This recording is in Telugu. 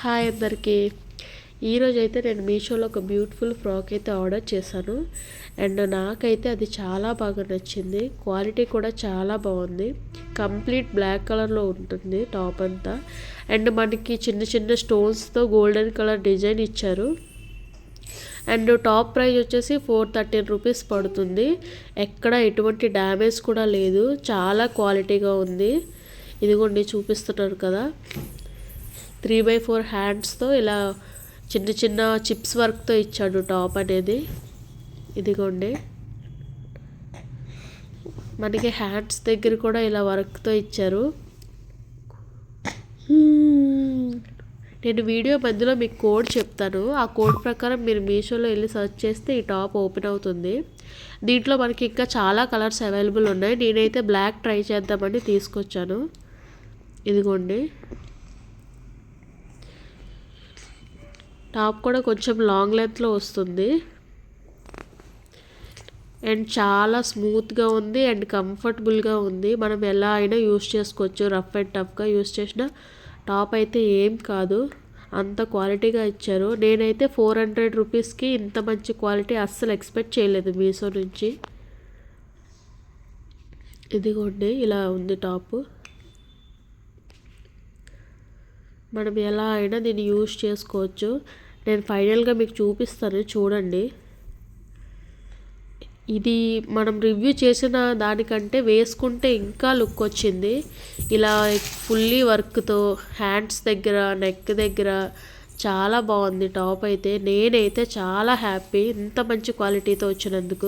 హాయ్ అందరికీ. ఈరోజైతే నేను మీషోలో ఒక బ్యూటిఫుల్ ఫ్రాక్ అయితే ఆర్డర్ చేశాను. అండ్ నాకైతే అది చాలా బాగా నచ్చింది. క్వాలిటీ కూడా చాలా బాగుంది. కంప్లీట్ బ్లాక్ కలర్లో ఉంటుంది టాప్ అంతా. అండ్ మనకి చిన్న చిన్న స్టోన్స్తో గోల్డెన్ కలర్ డిజైన్ ఇచ్చారు. అండ్ టాప్ ప్రైస్ వచ్చేసి 413 రూపీస్ పడుతుంది. ఎక్కడ ఎటువంటి డ్యామేజ్ కూడా లేదు. చాలా క్వాలిటీగా ఉంది. ఇదిగోండి చూపిస్తున్నారు కదా, 3/4 హ్యాండ్స్తో ఇలా చిన్న చిన్న చిప్స్ వర్క్తో ఇచ్చాడు టాప్ అనేది. ఇదిగోండి మనకి హ్యాండ్స్ దగ్గర కూడా ఇలా వర్క్తో ఇచ్చారు. నేను వీడియో మధ్యలో మీకు కోడ్ చెప్తాను. ఆ కోడ్ ప్రకారం మీరు మీషోలో వెళ్ళి సెర్చ్ చేస్తే ఈ టాప్ ఓపెన్ అవుతుంది. దీంట్లో మనకి ఇంకా చాలా కలర్స్ అవైలబుల్ ఉన్నాయి. నేనైతే బ్లాక్ ట్రై చేద్దామని తీసుకొచ్చాను. ఇదిగోండి టాప్ కూడా కొంచెం లాంగ్ లెంత్లో వస్తుంది. అండ్ చాలా స్మూత్గా ఉంది అండ్ కంఫర్టబుల్గా ఉంది. మనం ఎలా అయినా యూస్ చేసుకోవచ్చు. రఫ్ అండ్ టఫ్గా యూస్ చేసిన టాప్ అయితే ఏం కాదు. అంత క్వాలిటీగా ఇచ్చారు. నేనైతే 400 రూపీస్కి ఇంత మంచి క్వాలిటీ అస్సలు ఎక్స్పెక్ట్ చేయలేదు మీషో నుంచి. ఇదిగోండి ఇలా ఉంది టాప్. మనం ఎలా అయినా దీన్ని యూస్ చేసుకోవచ్చు. నేను ఫైనల్గా మీకు చూపిస్తాను, చూడండి. ఇది మనం రివ్యూ చేసిన దానికంటే వేసుకుంటే ఇంకా లుక్ వచ్చింది. ఇలా ఫుల్లీ వర్క్తో హ్యాండ్స్ దగ్గర, నెక్ దగ్గర చాలా బాగుంది టాప్ అయితే. నేనైతే చాలా హ్యాపీ ఇంత మంచి క్వాలిటీతో వచ్చినందుకు.